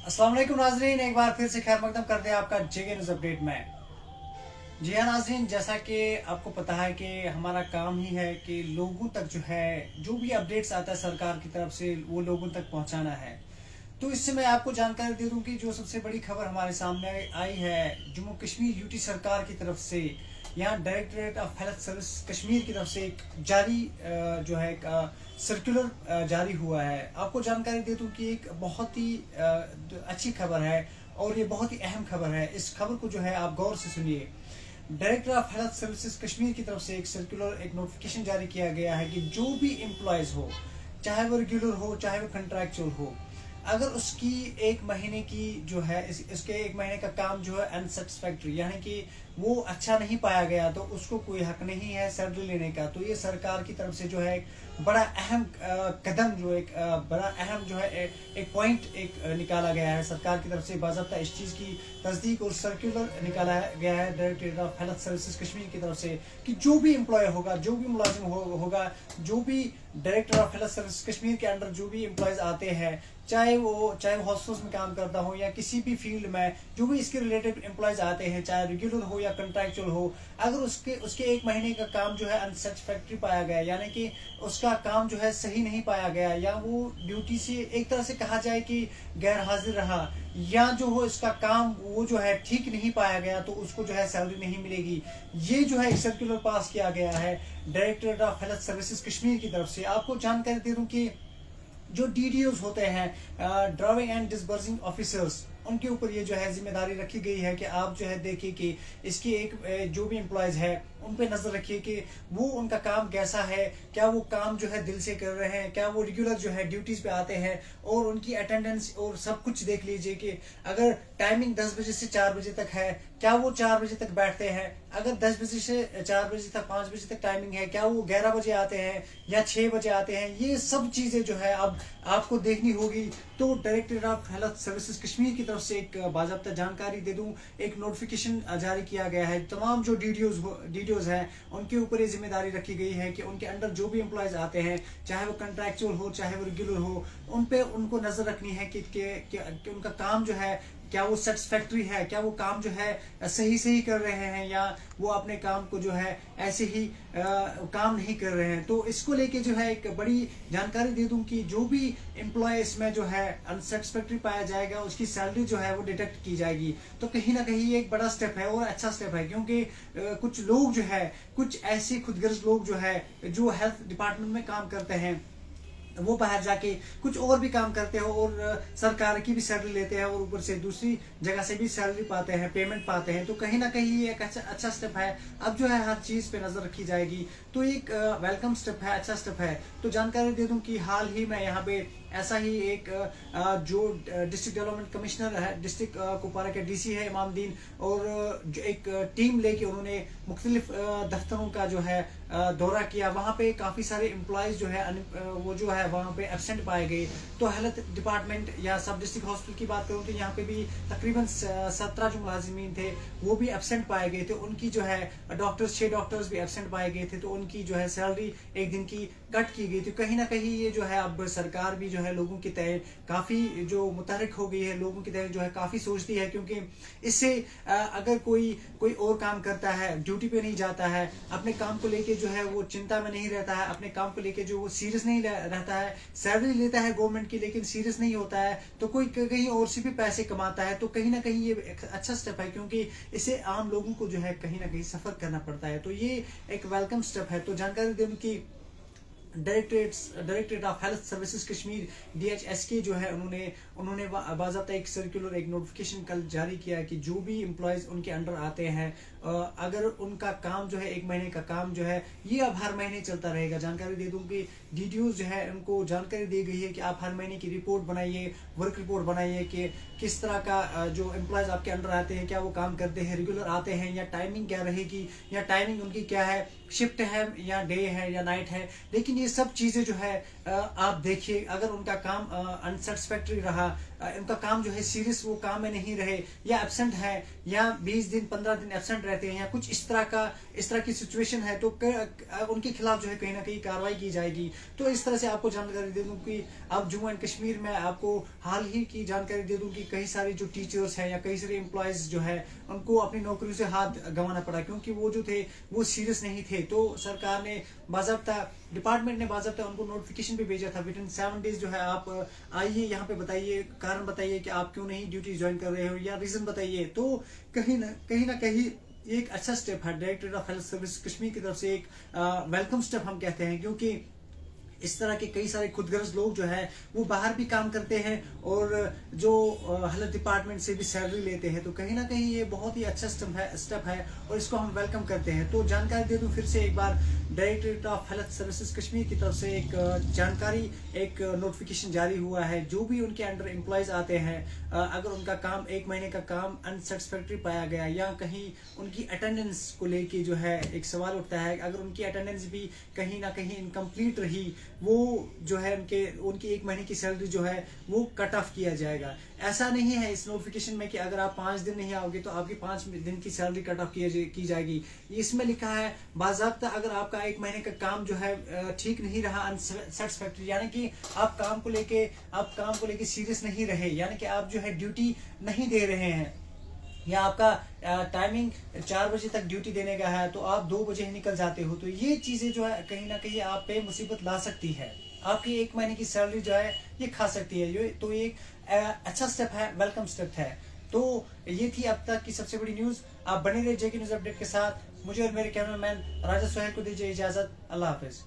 अस्सलाम वालेकुम नाजरीन, एक बार फिर से खैर मकदम करते हैं आपका जेके न्यूज़ अपडेट में। जी हाँ नाजरीन, जैसा कि आपको पता है कि हमारा काम ही है कि लोगों तक जो है जो भी अपडेट्स आता है सरकार की तरफ से वो लोगों तक पहुंचाना है। तो इससे मैं आपको जानकारी दे दूं कि जो सबसे बड़ी खबर हमारे सामने आई है जम्मू कश्मीर यूटी सरकार की तरफ से, यहाँ directorate of health service Kashmir की तरफ से एक जारी जो है एक सर्कुलर जारी हुआ है। आपको जानकारी दे दूं कि एक बहुत ही अच्छी खबर है और ये बहुत ही अहम खबर है। इस खबर को जो है आप गौर से सुनिए। Director of health services Kashmir की तरफ से एक सर्कुलर एक नोटिफिकेशन जारी किया गया है कि जो भी एम्प्लॉयज हो, चाहे वो रेगुलर हो चाहे वो कंट्रैक्चुअल हो, अगर उसकी एक महीने की जो है इसके एक महीने का काम जो है अनसेटिस्फैक्ट्री यानी कि वो अच्छा नहीं पाया गया तो उसको कोई हक नहीं है सैलरी लेने का। तो ये सरकार की तरफ से जो है एक बड़ा अहम कदम जो एक बड़ा अहम जो है एक पॉइंट एक निकाला गया है सरकार की तरफ से। बाज़ाब्ता इस चीज़ की तस्दीक और सर्कुलर निकाला गया है directorate of health services Kashmir की तरफ से कि जो भी एम्प्लॉय होगा, जो भी मुलाजिम होगा, जो भी director of health service Kashmir के अंडर जो भी एम्प्लॉयज आते हैं, चाहे वो हॉस्पिटल्स में काम करता हो या किसी भी फील्ड में जो भी इसके रिलेटेड एम्प्लॉयज आते हैं, चाहे रेगुलर हो या कंट्रैक्चुअल हो, अगर उसके एक महीने का काम जो है अनसेटिस्फैक्ट्री पाया गया यानी कि उसका काम जो है सही नहीं पाया गया या वो ड्यूटी से एक तरह से कहा जाए कि गैर हाजिर रहा या जो हो इसका काम वो जो है ठीक नहीं पाया गया तो उसको जो है सैलरी नहीं मिलेगी। ये जो है एक सर्कुलर पास किया गया है directorate of health services Kashmir की तरफ से। आपको जानकारी दे दूं कि जो डीडीओज होते हैं, ड्राइविंग एंड डिस्बर्सिंग ऑफिसर्स, उनके ऊपर ये जो है जिम्मेदारी रखी गई है कि आप जो है देखिए कि इसकी एक जो भी एम्प्लॉयज है उन पे नजर रखिए कि वो उनका काम कैसा है, क्या वो काम जो है दिल से कर रहे हैं, क्या वो रेगुलर जो है ड्यूटीज पे आते हैं और उनकी अटेंडेंस और सब कुछ देख लीजिए कि अगर टाइमिंग 10 बजे से 4 बजे तक है क्या वो 4 बजे तक बैठते हैं, अगर 10 बजे से 4 बजे तक 5 बजे तक टाइमिंग है क्या वो 11 बजे आते हैं या 6 बजे आते हैं। ये सब चीजें जो है अब आपको देखनी होगी। तो director of health services Kashmir की तरफ से एक बाज़ाब्ता जानकारी दे दूं, एक नोटिफिकेशन जारी किया गया है। तमाम जो डीडीओज हैं उनके ऊपर ये जिम्मेदारी रखी गई है कि उनके अंडर जो भी एम्प्लॉयज आते हैं, चाहे वो कंट्रैक्चुअल हो चाहे वो रेगुलर हो, उन पे उनको नजर रखनी है कि उनका काम जो है क्या वो सेटिस्फैक्ट्री है, क्या वो काम जो है सही कर रहे हैं या वो अपने काम को जो है ऐसे ही काम नहीं कर रहे हैं। तो इसको लेके जो है एक बड़ी जानकारी दे दूं कि जो भी एम्प्लॉय इसमें जो है अनसेटिस्फैक्ट्री पाया जाएगा उसकी सैलरी जो है वो डिडक्ट की जाएगी। तो कहीं ना कहीं ये एक बड़ा स्टेप है और अच्छा स्टेप है क्योंकि कुछ लोग जो है, कुछ ऐसे खुदगर्ज लोग जो है जो हेल्थ डिपार्टमेंट में काम करते हैं, वो बाहर जाके कुछ और भी काम करते हैं और सरकार की भी सैलरी लेते हैं और ऊपर से दूसरी जगह से भी सैलरी पाते हैं, पेमेंट पाते हैं। तो कहीं ना कहीं ये एक अच्छा स्टेप है। अब जो है हर चीज पे नजर रखी जाएगी तो एक वेलकम स्टेप है, अच्छा स्टेप है। तो जानकारी दे दूं कि हाल ही में यहाँ पे ऐसा ही एक जो डिस्ट्रिक्ट डेवलपमेंट कमिश्नर है डिस्ट्रिक्ट कुपवारा के डीसी है इमामदीन, और जो एक टीम लेके उन्होंने मुख्तलिफ दफ्तरों का जो है दौरा किया। वहाँ पे काफी सारे एम्प्लॉयज जो है वो जो है वहाँ पे एब्सेंट पाए गए। तो हेल्थ डिपार्टमेंट या सब डिस्ट्रिक्ट हॉस्पिटल की बात करूँ तो यहाँ पे भी तकरीबन 17 जो मुलाजिमीन थे वो भी एब्सेंट पाए गए थे। उनकी जो है 6 डॉक्टर्स भी एब्सेंट पाए गए थे तो उनकी जो है सैलरी एक दिन की कट की गई थी। कहीं ना कहीं ये जो है अब सरकार भी जो है लोगों की तय काफी जो मुतहरिक हो गई है, लोगों की तय जो है काफी सोचती है क्योंकि इससे अगर कोई और काम करता है, ड्यूटी पे नहीं जाता है, अपने काम को लेके जो है वो चिंता में नहीं रहता है, अपने काम को लेके जो वो सीरियस नहीं रहता है, सैलरी लेता है गवर्नमेंट की लेकिन सीरियस नहीं होता है, तो कोई कहीं और से भी पैसे कमाता है। तो कहीं ना कहीं ये अच्छा स्टेप है क्योंकि इसे आम लोगों को जो है कहीं ना कहीं सफर करना पड़ता है। तो ये एक वेलकम स्टेप है। तो जानकारी दें कि directorate of health services Kashmir DHSK जो है उन्होंने बाज़ाब्ता एक सर्कुलर एक नोटिफिकेशन कल जारी किया है कि जो भी एम्प्लॉयज उनके अंडर आते हैं अगर उनका काम जो है एक महीने का काम जो है ये अब हर महीने चलता रहेगा। जानकारी दे दूं कि डीडीओज जो है उनको जानकारी दी गई है कि आप हर महीने की रिपोर्ट बनाइए, वर्क रिपोर्ट बनाइए कि किस तरह का जो एम्प्लॉयज आपके अंडर आते हैं क्या वो काम करते हैं, रेगुलर आते हैं या टाइमिंग क्या रहेगी या टाइमिंग उनकी क्या है, शिफ्ट है या डे है या नाइट है, लेकिन ये सब चीजें जो है आप देखिए, अगर उनका काम अनसेटिस्फैक्ट्री रहा, उनका काम जो है सीरियस वो काम में नहीं रहे, या एब्सेंट है, या 20 दिन 15 दिन एब्सेंट रहते हैं, या कुछ इस तरह की सिचुएशन है, तो उनके खिलाफ जो है कहीं ना कहीं कार्रवाई की जाएगी। तो इस तरह से आपको जानकारी दे दूं कि अब जम्मू एंड कश्मीर में आपको हाल ही की जानकारी दे दूं कि कई सारे जो टीचर्स हैं या कई सारे एम्प्लॉयज जो है उनको अपनी नौकरियों से हाथ गंवाना पड़ा, क्योंकि वो जो थे वो सीरियस नहीं थे। तो सरकार ने बाज़ाब्ता, डिपार्टमेंट ने बाज़ाब्ता उनको नोटिफिकेशन भी भेजा था, विद इन 7 डेज जो है आप आइए यहाँ पे, बताइए कारण बताइए कि आप क्यों नहीं ड्यूटी ज्वाइन कर रहे हो, या रीजन बताइए। तो कहीं ना कहीं एक अच्छा स्टेप है directorate of health service Kashmir की तरफ से, एक वेलकम स्टेप हम कहते हैं, क्योंकि इस तरह के कई सारे खुदगर्ज लोग जो है वो बाहर भी काम करते हैं और जो हेल्थ डिपार्टमेंट से भी सैलरी लेते हैं। तो कहीं ना कहीं ये बहुत ही अच्छा स्टेप है और इसको हम वेलकम करते हैं। तो जानकारी दे दूं फिर से एक बार, directorate of health services Kashmir की तरफ से एक जानकारी, एक नोटिफिकेशन जारी हुआ है। जो भी उनके अंडर एम्प्लॉयज आते हैं, अगर उनका काम 1 महीने का काम अनसेटिस्फैक्ट्री पाया गया, या कहीं उनकी अटेंडेंस को लेके जो है एक सवाल उठता है, अगर उनकी अटेंडेंस भी कहीं ना कहीं इनकम्प्लीट रही, वो जो है उनकी 1 महीने की सैलरी जो है वो कट ऑफ किया जाएगा। ऐसा नहीं है इस नोटिफिकेशन में कि अगर आप 5 दिन नहीं आओगे तो आपकी 5 दिन की सैलरी कट ऑफ की जाएगी। इसमें लिखा है बाज़ाब्ता, अगर आपका 1 महीने का काम जो है ठीक नहीं रहा, अनसेटिस्फैक्ट्री, यानी कि आप काम को लेके सीरियस नहीं रहे, यानी कि आप जो है ड्यूटी नहीं दे रहे हैं, या आपका टाइमिंग 4 बजे तक ड्यूटी देने का है तो आप 2 बजे ही निकल जाते हो, तो ये चीजें जो है कहीं ना कहीं आप पे मुसीबत ला सकती है। आपकी 1 महीने की सैलरी जो है ये खा सकती है। ये तो एक अच्छा स्टेप है, वेलकम स्टेप है। तो ये थी अब तक की सबसे बड़ी न्यूज। आप बने रहे जेके न्यूज अपडेट के साथ। मुझे और मेरे कैमरामैन राजा सोहेल को दीजिए इजाजत। अल्लाह हाफिज।